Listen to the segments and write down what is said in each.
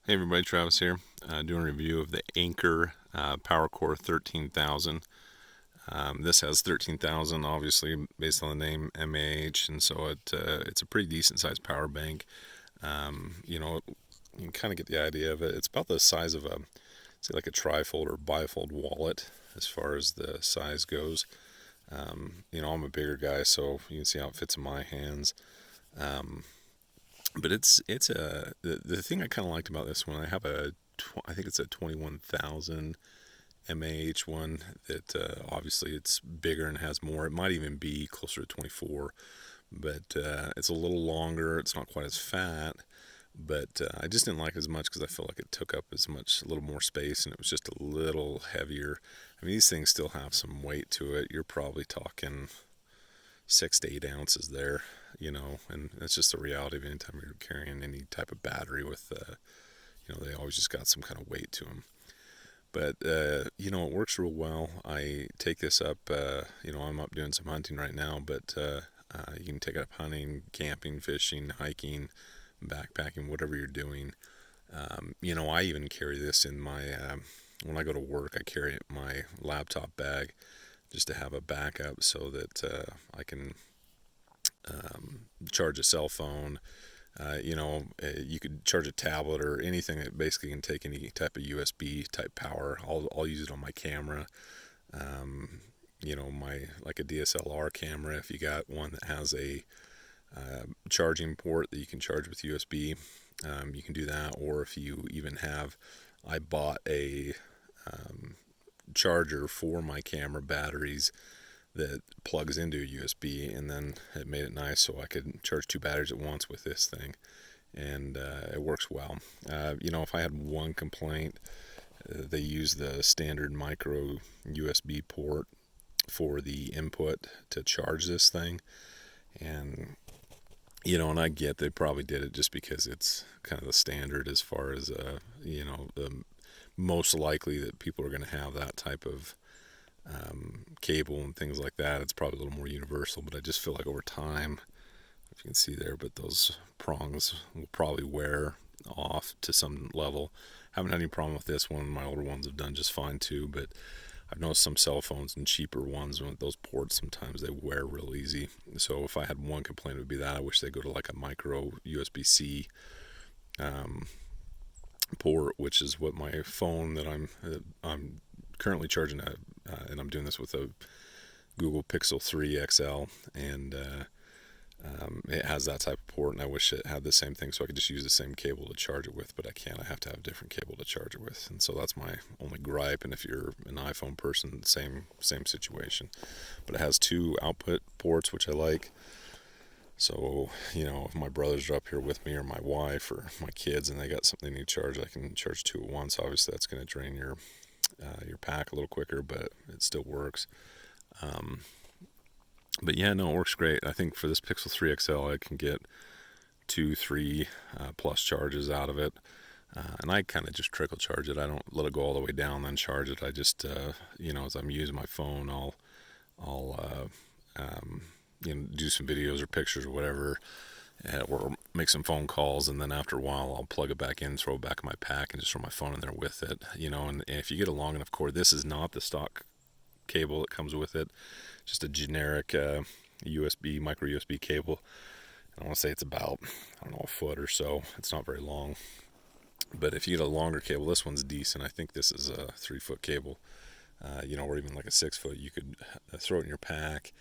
Hey everybody, Travis here, doing a review of the Anker PowerCore 13,000. This has 13,000, obviously, based on the name MAH, and so it's a pretty decent sized power bank. You can kind of get the idea of it. It's about the size of say like a trifold or bifold wallet as far as the size goes. I'm a bigger guy, so you can see how it fits in my hands. Um, but the thing I kind of liked about this one. I have I think it's a 21,000 mAh one that obviously it's bigger and has more. It might even be closer to 24, but it's a little longer. It's not quite as fat, but I just didn't like it as much because I felt like it took up a little more space, and it was just a little heavier. I mean, these things still have some weight to it. You're probably talking 6 to 8 ounces there, and that's just the reality of any time you're carrying any type of battery with, they always just got some kind of weight to them. But, it works real well. I take this up, I'm up doing some hunting right now, but you can take it up hunting, camping, fishing, hiking, backpacking, whatever you're doing. I even carry this in when I go to work, I carry it in my laptop bag just to have a backup so that I can charge a cell phone. You could charge a tablet or anything that basically can take any type of USB type power. I'll use it on my camera. My like a DSLR camera. If you got one that has a charging port that you can charge with USB, you can do that. Or if you even have, I bought a charger for my camera batteries that plugs into a USB, and then it made it nice so I could charge two batteries at once with this thing, and it works well. If I had one complaint, they use the standard micro USB port for the input to charge this thing, and and I get they probably did it just because it's kind of the standard as far as the most likely that people are going to have that type of cable and things like that. It's probably a little more universal, but I just feel like over time, if you can see there, but those prongs will probably wear off to some level. Haven't had any problem with this one. My older ones have done just fine too, but I've noticed some cell phones and cheaper ones with those ports, sometimes they wear real easy. So if I had one complaint, it would be that I wish they go to like a micro USB-C um, port, which is what my phone that I'm currently charging and I'm doing this with a Google Pixel 3 XL, and it has that type of port, and I wish it had the same thing so I could just use the same cable to charge it with, but I can't. I have to have a different cable to charge it with, and so that's my only gripe. And if you're an iPhone person, same situation. But it has two output ports, which I like. So, if my brothers are up here with me, or my wife, or my kids, and they got something they need to charge, I can charge two at once. Obviously, that's going to drain your pack a little quicker, but it still works. Um, but yeah, no, it works great. I think for this Pixel 3 XL, I can get 2, 3 plus charges out of it. And I kind of just trickle charge it. I don't let it go all the way down, then charge it. I just, as I'm using my phone, I'll do some videos or pictures or whatever, or make some phone calls, and then after a while I'll plug it back in, throw it back in my pack, and just throw my phone in there with it. And if you get a long enough cord, this is not the stock cable that comes with it, just a generic USB micro USB cable. I want to say it's about, I don't know, a foot or so. It's not very long, but if you get a longer cable, this one's decent. I think this is a 3 foot cable, or even like a 6 foot. You could throw it in your pack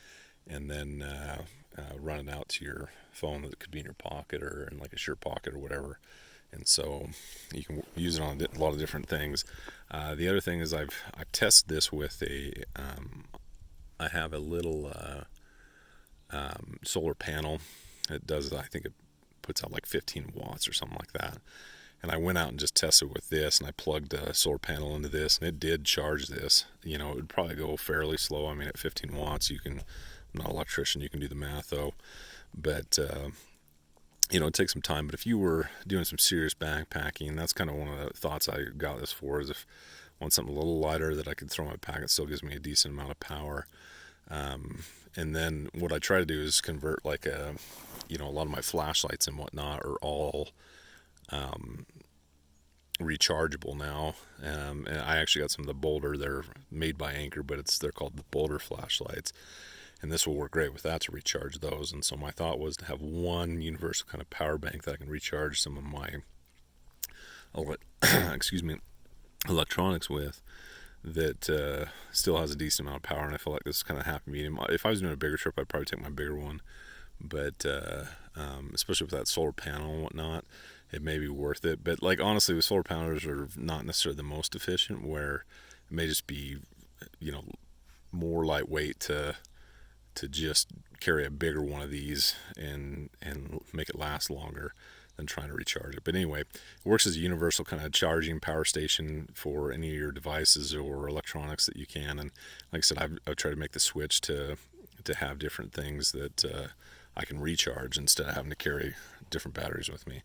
and then run it out to your phone that could be in your pocket or in like a shirt pocket or whatever. And so you can use it on a lot of different things. The other thing is I've tested this with I have a little solar panel. It does, I think it puts out like 15 watts or something like that. And I went out and just tested with this, and I plugged a solar panel into this, and it did charge this. It would probably go fairly slow. I mean, at 15 watts, I'm not an electrician, you can do the math though. But, it takes some time. But if you were doing some serious backpacking, that's kind of one of the thoughts I got this for, is if I want something a little lighter that I could throw in my pack, it still gives me a decent amount of power. And then what I try to do is convert like a lot of my flashlights and whatnot are all rechargeable now. And I actually got some of the Boulder. They're made by Anker, but they're called the Boulder flashlights. And this will work great with that to recharge those. And so my thought was to have one universal kind of power bank that I can recharge some of my excuse me, electronics with, that still has a decent amount of power. And I feel like this is kind of happy medium. If I was doing a bigger trip, I'd probably take my bigger one, but especially with that solar panel and whatnot, it may be worth it. But like honestly, with solar panels are not necessarily the most efficient, where it may just be, more lightweight to just carry a bigger one of these and make it last longer than trying to recharge it. But anyway, it works as a universal kind of charging power station for any of your devices or electronics that you can. And like I said, I've tried to make the switch to have different things that I can recharge instead of having to carry different batteries with me.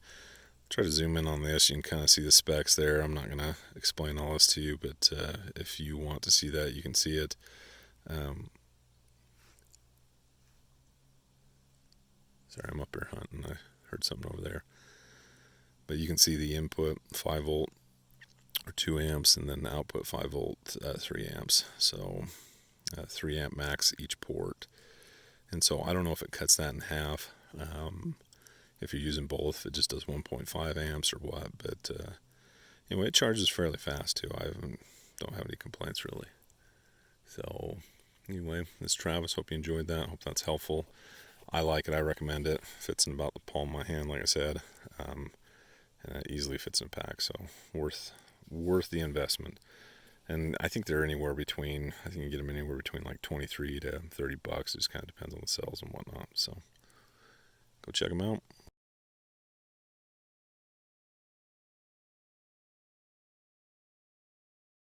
Try to zoom in on this. You can kind of see the specs there. I'm not going to explain all this to you, but if you want to see that, you can see it. Sorry, I'm up here hunting. I heard something over there. But you can see the input 5 volt or 2 amps, and then the output 5 volt 3 amps. So 3 amp max each port. And so I don't know if it cuts that in half. If you're using both, it just does 1.5 amps or what. But anyway, it charges fairly fast too. Don't have any complaints really. So anyway, this is Travis. Hope you enjoyed that. Hope that's helpful. I like it. I recommend it. Fits in about the palm of my hand, like I said. And it easily fits in a pack. So worth the investment. And I think they're anywhere between, I think you can get them anywhere between like $23 to $30. It just kind of depends on the cells and whatnot. So go check them out.